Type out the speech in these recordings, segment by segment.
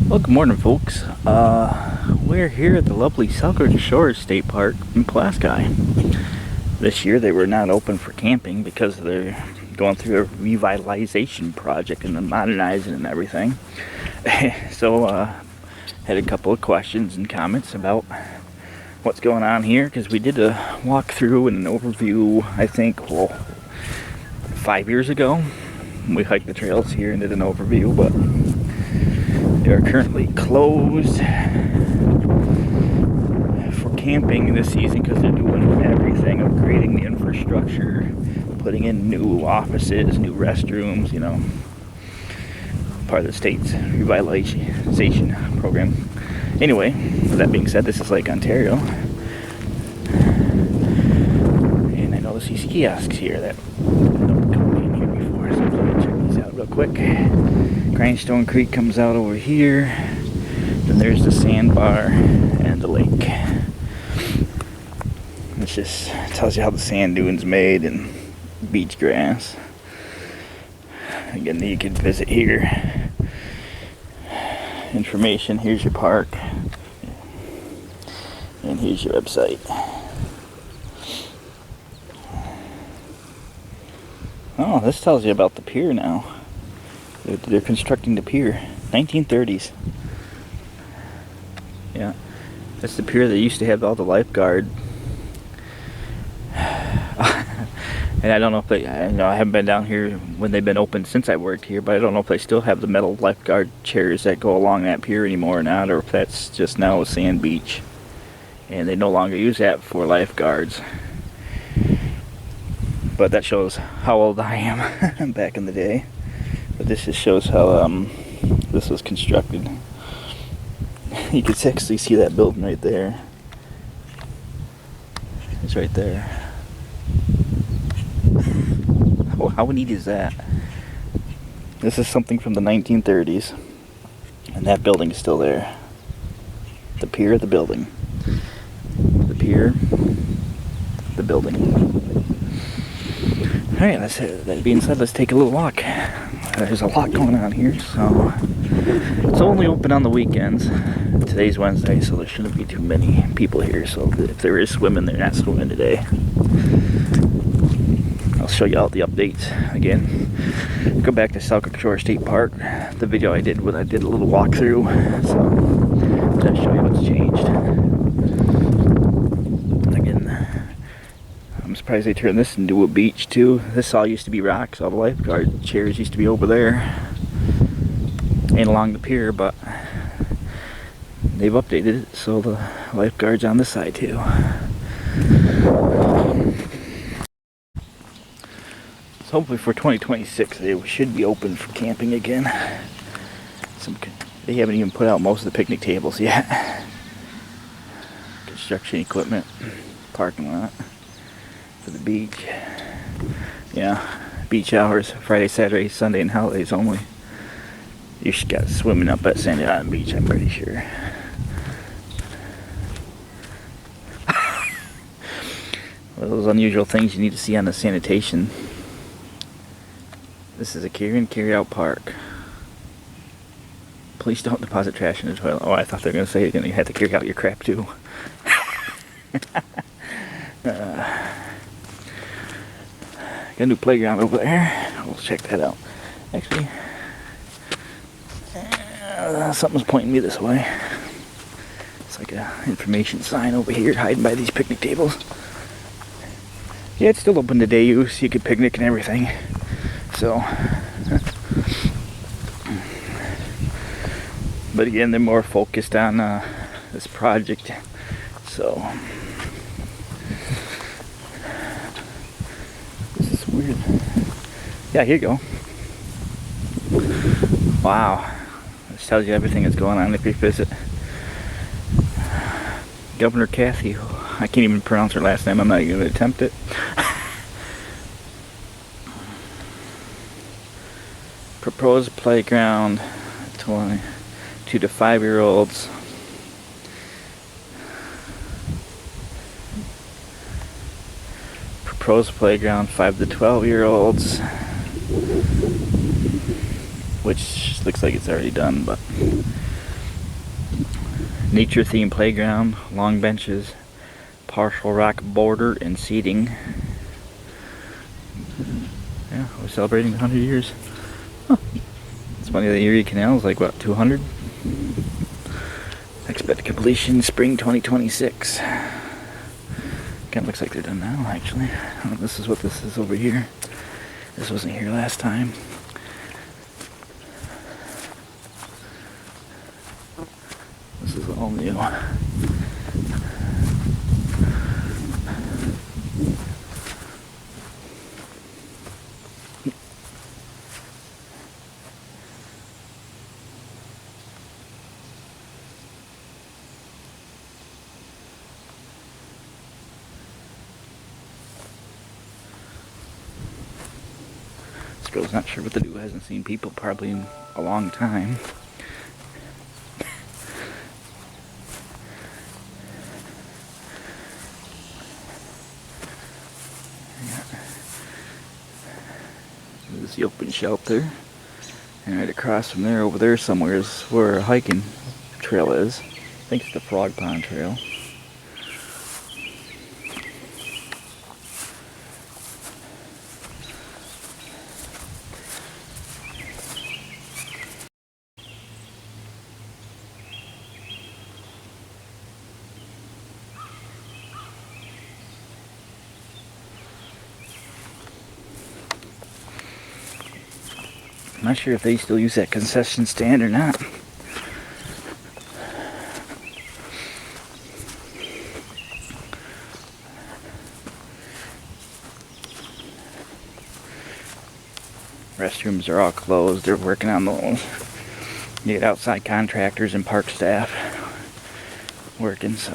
Well, good morning, folks. We're here at the lovely Selkirk Shores State Park in Pulaski. This year they were not open for camping because they're going through a revitalization project and the modernizing and everything. So, had a couple of questions and comments about what's going on here, because we did a walkthrough and an overview, I think, well, 5 years ago. We hiked the trails here and did an overview, but they are currently closed for camping this season because they're doing everything, upgrading the infrastructure, putting in new offices, new restrooms, you know, part of the state's revitalization program. Anyway, with that being said, this is Lake Ontario. And I know these kiosks here that don't come in here before, so let me check these out real quick. Grindstone Creek comes out over here. Then there's the sandbar and the lake. This just tells you how the sand dune's made and beach grass. Again, you can visit here. Information, here's your park. And here's your website. Oh, this tells you about the pier now. They're constructing the pier. 1930s. Yeah. That's the pier that used to have all the lifeguard. And I don't know if they, I haven't been down here when they've been open since I worked here, but I don't know if they still have the metal lifeguard chairs that go along that pier anymore or not, or if that's just now a sand beach. And they no longer use that for lifeguards. But that shows how old I am back in the day. But this just shows how this was constructed. You can actually see that building right there. It's right there. Oh, how neat is that? This is something from the 1930s. And that building is still there. The pier, the building. The pier, the building. Alright, that being said, let's take a little walk. There's a lot going on here, so it's only open on the weekends. Today's Wednesday, so there shouldn't be too many people here, so if there is swimming, they're not swimming today. I'll show you all the updates again. Go back to Selkirk Shores State Park. The video I did when I did a little walkthrough, so to show you what's changed. Again, I'm surprised they turned this into a beach too. This all used to be rocks. All the lifeguard chairs used to be over there and along the pier, but they've updated it so the lifeguard's on this side too. So hopefully for 2026 they should be open for camping again. They haven't even put out most of the picnic tables yet. Construction equipment, parking lot for the beach. Yeah, beach hours Friday, Saturday, Sunday, and holidays only. You should got swimming up at Sandy Island Beach, I'm pretty sure. Well, those unusual things you need to see on the sanitation. This is a carry-in-carry-out park. Please don't deposit trash in the toilet. Oh, I thought they were going to say you're going to have to carry out your crap too. Got a new playground over there. We'll check that out. Actually, something's pointing me this way. It's like a information sign over here hiding by these picnic tables. Yeah, it's still open to day use. You could picnic and everything. So, but again, they're more focused on this project. So, this is weird. Yeah, here you go. Wow, this tells you everything that's going on if you visit. Governor Kathy, I can't even pronounce her last name. I'm not even going to attempt it. Proposed playground 2 to 5-year-olds. Proposed playground 5 to 12-year-olds. which looks like it's already done, but nature themed playground, long benches, partial rock border, and seating. Yeah, we're celebrating 100 years. Huh. It's funny, the Erie Canal is like, what, 200? Expected completion spring 2026. Kind of looks like they're done now, actually. Oh, this is what this is over here. This wasn't here last time. This is all new. This girl's not sure what to do. Hasn't seen people probably in a long time. This is the open shelter, and right across from there, over there somewhere, is where a hiking trail is. I think it's the Frog Pond Trail. I'm not sure if they still use that concession stand or not. Restrooms are all closed. They're working on those. You get outside contractors and park staff working, so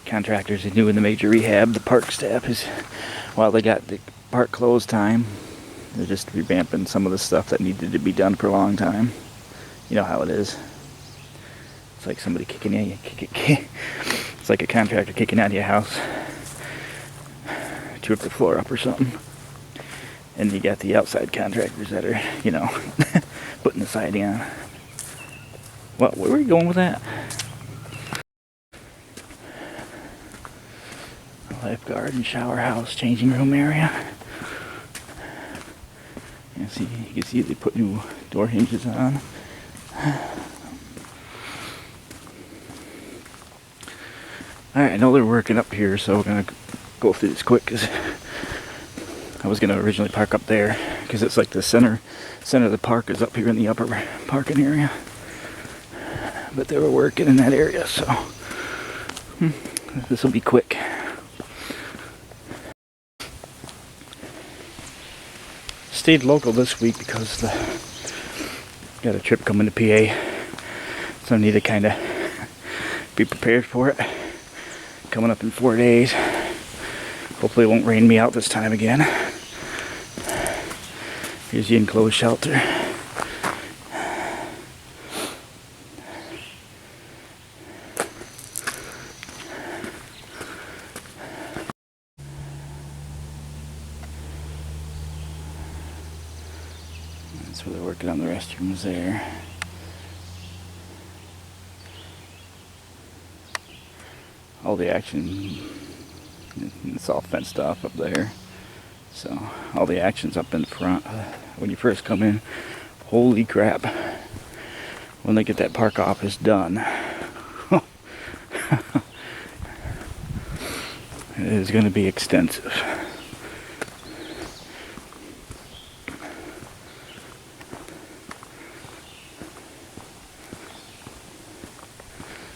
contractors are doing the major rehab. The park staff is, while they got the park closed time, they're just revamping some of the stuff that needed to be done for a long time. You know how it is. It's like somebody kicking you. It's like a contractor kicking out of your house to rip the floor up or something. And you got the outside contractors that are, you know, putting the siding on. What? Where were you going with that? Lifeguard and shower house, changing room area. You can see they put new door hinges on. Alright, I know they're working up here, so we're gonna go through this quick, because I was gonna originally park up there, because it's like the center of the park is up here in the upper parking area. But they were working in that area, so this will be quick. Stayed local this week because got a trip coming to PA, so I need to kind of be prepared for it. Coming up in 4 days. Hopefully it won't rain me out this time again. Here's the enclosed shelter. That's where they're working on the restrooms there. All the action, it's all fenced off up there. So all the action's up in front. When you first come in, holy crap. When they get that park office done, it is going to be extensive.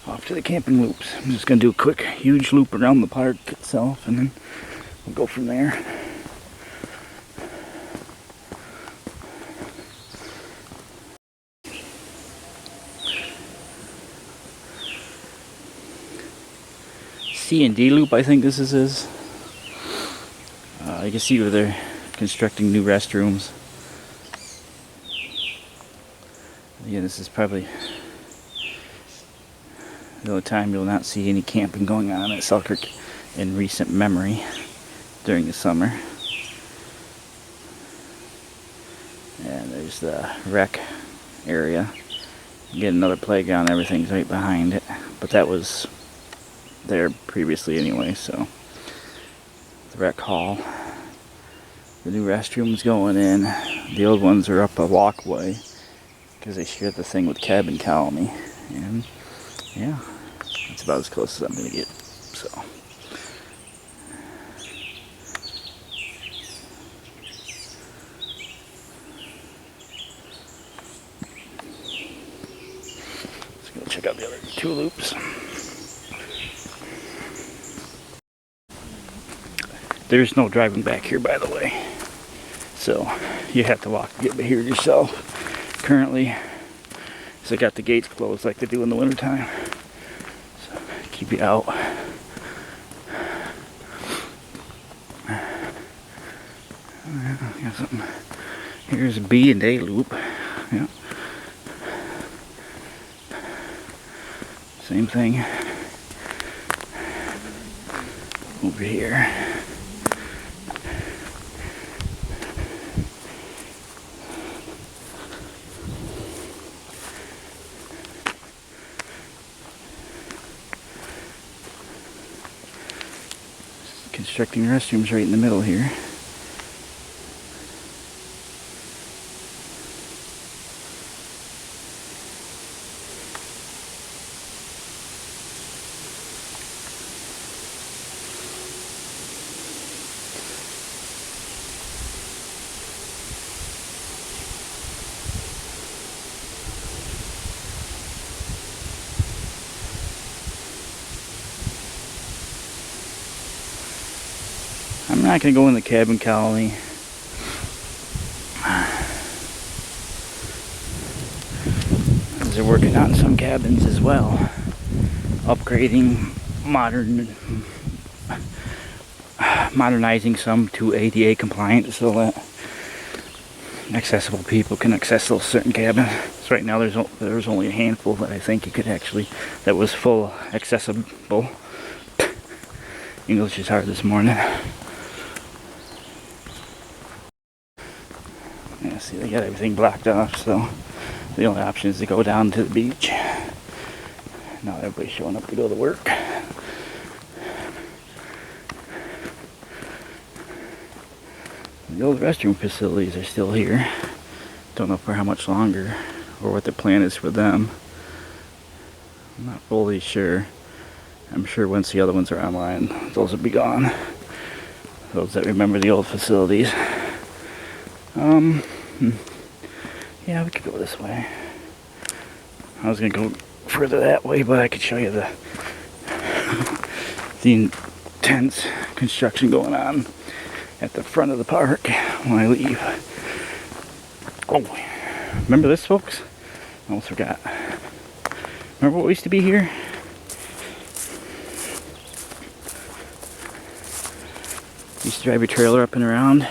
Off to the camping loops. I'm just going to do a quick, huge loop around the park itself, and then we'll go from there. C&D loop, I think this is. You can see where they're constructing new restrooms. Again, this is probably the only time you'll not see any camping going on at Selkirk in recent memory during the summer. And there's the rec area. You get another playground, everything's right behind it. But that was there previously anyway, so. The rec hall. The new restrooms going in. The old ones are up a walkway because they shared the thing with Cabin Colony. And yeah, that's about as close as I'm gonna get. So. Let's go check out the other two loops. There's no driving back here, by the way. So you have to walk to get here yourself. Currently, so they got the gates closed like they do in the wintertime. So keep you out. Got something. Here's a B and A loop. Yeah. Same thing over here. Constructing restrooms right in the middle here. I'm not going to go in the Cabin Colony. As they're working on some cabins as well. Upgrading, modernizing some to ADA compliant so that accessible people can access those certain cabins. So right now there's only a handful that I think you could actually, that was full accessible. English is hard this morning. Yeah, see, they got everything blocked off, so the only option is to go down to the beach. Now everybody's showing up to go to work. The old restroom facilities are still here. Don't know for how much longer or what the plan is for them. I'm not fully sure. I'm sure once the other ones are online, those will be gone. Those that remember the old facilities. Yeah, we could go this way. I was gonna go further that way, but I could show you the intense construction going on at the front of the park when I leave. Oh, remember this, folks? I almost forgot. Remember what used to be here? You used to drive your trailer up and around.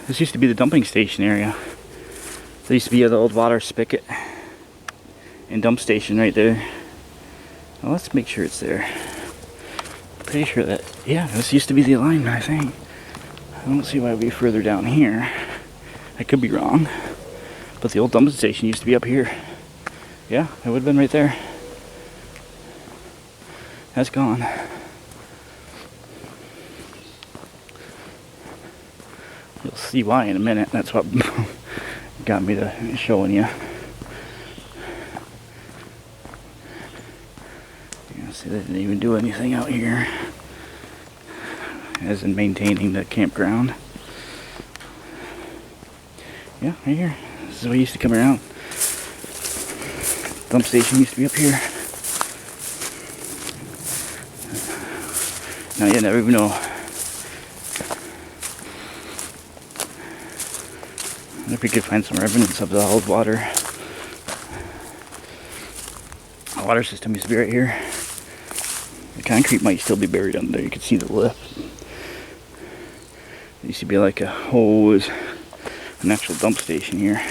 This used to be the dumping station area. There used to be the old water spigot and dump station right there. Well, let's make sure it's there. Pretty sure that, yeah, this used to be the alignment, I think. I don't see why it would be further down here. I could be wrong. But the old dumping station used to be up here. Yeah, it would have been right there. That's gone. You'll see why in a minute. That's what got me to showing you. Yeah, see, they didn't even do anything out here, as in maintaining the campground. Yeah, right here. This is what used to come around. Dump station used to be up here. Now you never even know. If we could find some remnants of the old water. The water system used to be right here. The concrete might still be buried under there. You can see the lift. It used to be like a hose, an actual dump station here.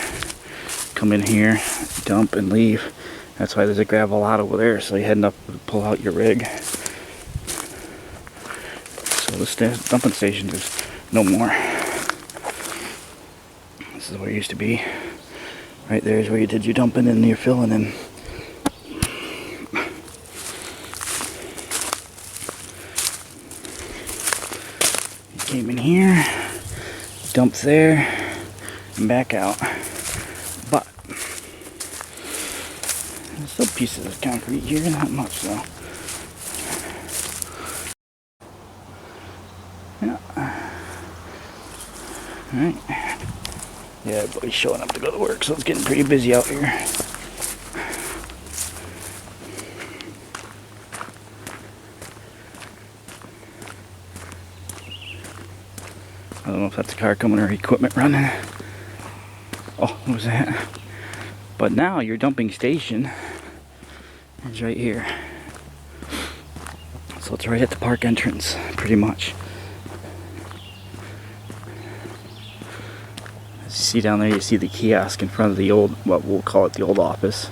Come in here, dump and leave. That's why there's a gravel lot over there, so you heading up to pull out your rig. So this dumping station is no more. This is where it used to be. Right there is where you did your dumping and your filling in. You came in here, dumped there, and back out. But there's still pieces of concrete here, not much though. Yeah. Alright. Yeah, everybody's showing up to go to work, so it's getting pretty busy out here. I don't know if that's a car coming or equipment running. Oh, what was that? But now your dumping station is right here. So it's right at the park entrance, pretty much. As you see down there, you see the kiosk in front of the old, what we'll call it the old office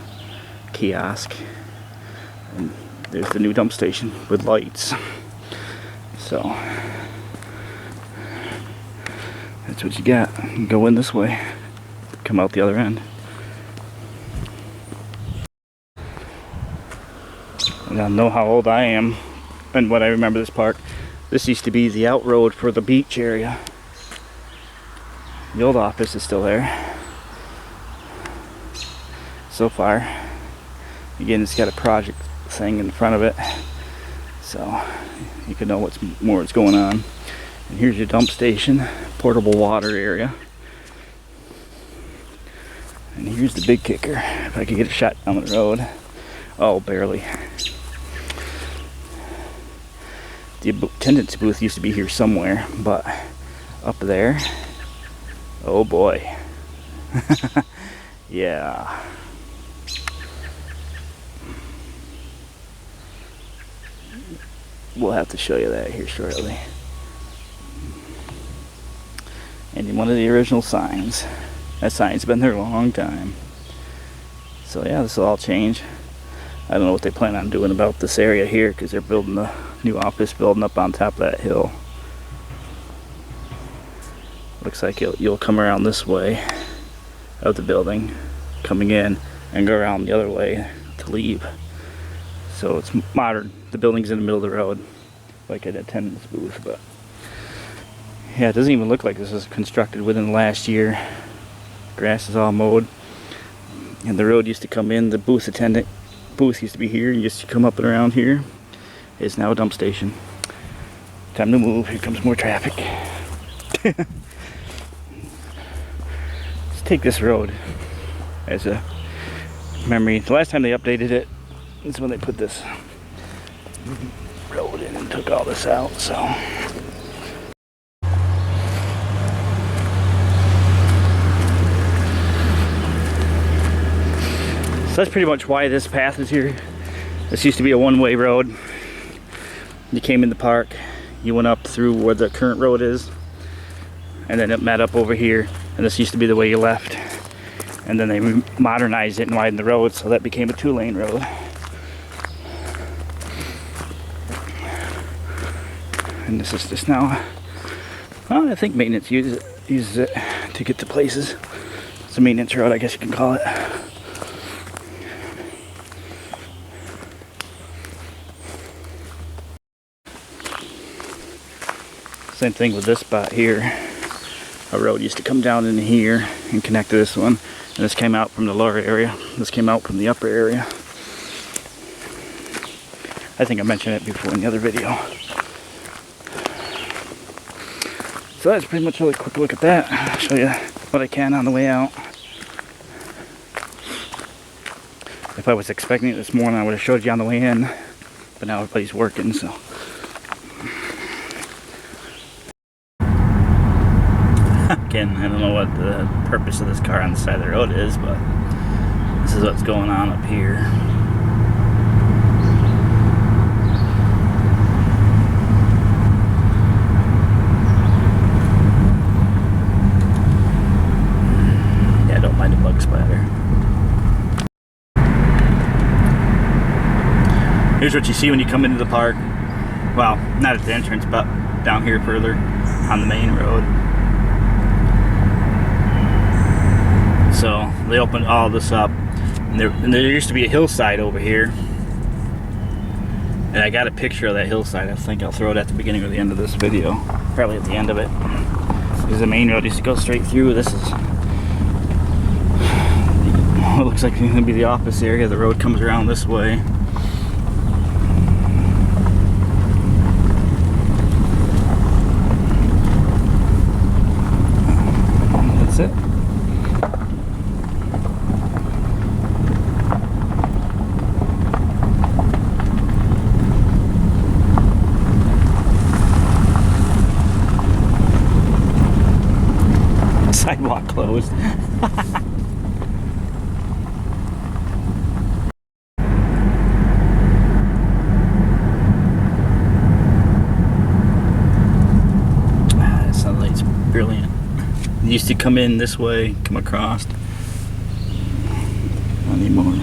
kiosk. And there's the new dump station with lights. So that's what you got. You can go in this way, come out the other end. And I know how old I am and what I remember this park. This used to be the out road for the beach area. The old office is still there so far. Again, it's got a project thing in front of it, so you can know what's going on. And here's your dump station, portable water area. And here's the big kicker. If I could get a shot down the road. Oh, barely. The attendance booth used to be here somewhere, but up there, oh boy. Yeah. We'll have to show you that here shortly. And in one of the original signs. That sign's been there a long time. So yeah, this will all change. I don't know what they plan on doing about this area here, because they're building a new office building up on top of that hill. Looks like you'll come around this way of the building, coming in, and go around the other way to leave. So it's modern. The building's in the middle of the road, like an attendance booth. But yeah, it doesn't even look like this was constructed within the last year. Grass is all mowed, and the road used to come in. The booth used to be here. You used to come up and around here. It's now a dump station. Time to move. Here comes more traffic. Let's take this road as a memory. The last time they updated it is when they put this road in and took all this out. So that's pretty much why this path is here. This used to be a one-way road. You came in the park, you went up through where the current road is, and then it met up over here, and this used to be the way you left. And then they modernized it and widened the road, so that became a two-lane road. And this is just now, well, I think maintenance uses it to get to places. It's a maintenance road, I guess you can call it. Same thing with this spot here. A road used to come down in here and connect to this one. And this came out from the lower area. This came out from the upper area. I think I mentioned it before in the other video. So that's pretty much a really quick look at that. I'll show you what I can on the way out. If I was expecting it this morning, I would have showed you on the way in. But now everybody's working, so. Again, I don't know what the purpose of this car on the side of the road is, but this is what's going on up here. Yeah, don't mind the bug splatter. Here's what you see when you come into the park. Well, not at the entrance, but down here further on the main road. they opened all this up. And there used to be a hillside over here. And I got a picture of that hillside. I think I'll throw it at the beginning or the end of this video. Probably at the end of it. This is the main road. Used to go straight through. This is what looks like it's going to be the office area. The road comes around this way. That's it. Sidewalk closed. The sunlight's brilliant. It used to come in this way, come across. Not anymore.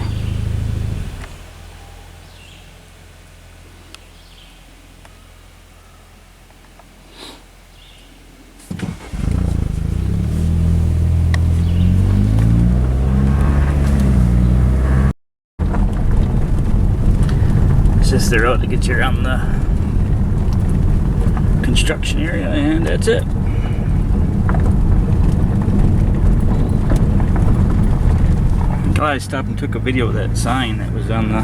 Just the road to get you around the construction area, and that's it. I'm glad I stopped and took a video of that sign that was on the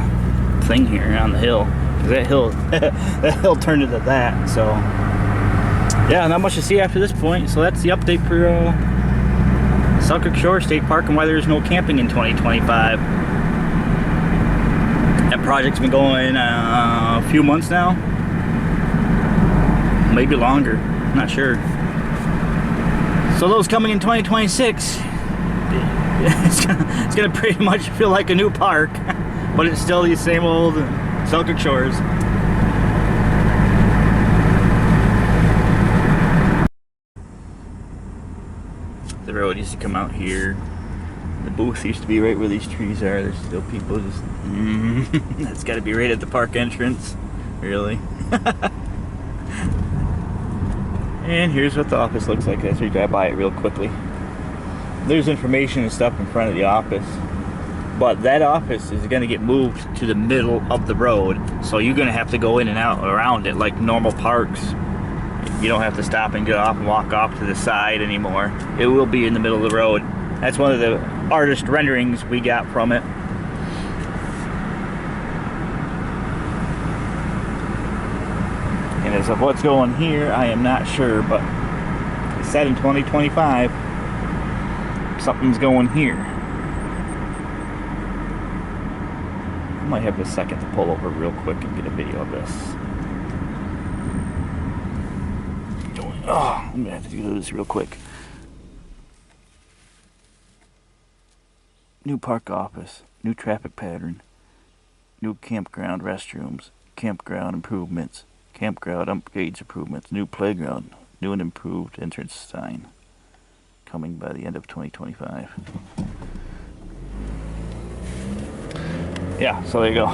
thing here on the hill, because that hill that hill turned into that. So yeah, not much to see after this point. So that's the update for Selkirk Shore State Park and why there's no camping in 2025. That project's been going a few months now, maybe longer, not sure. So those coming in 2026, it's gonna pretty much feel like a new park, but it's still the same old Selkirk Shores. The road used to come out here. The booth used to be right where these trees are. There's still people just... That's got to be right at the park entrance. Really? And here's what the office looks like as we drive by it real quickly. There's information and stuff in front of the office. But that office is going to get moved to the middle of the road. So you're going to have to go in and out around it like normal parks. You don't have to stop and get off and walk off to the side anymore. It will be in the middle of the road. That's one of the artist renderings we got from it. And as of what's going here, I am not sure, but it said in 2025 something's going here. I might have a second to pull over real quick and get a video of this. Oh, I'm gonna have to do this real quick. New park office, new traffic pattern, new campground restrooms, campground improvements, campground upgrades improvements, new playground, new and improved entrance sign, coming by the end of 2025. Yeah, so there you go.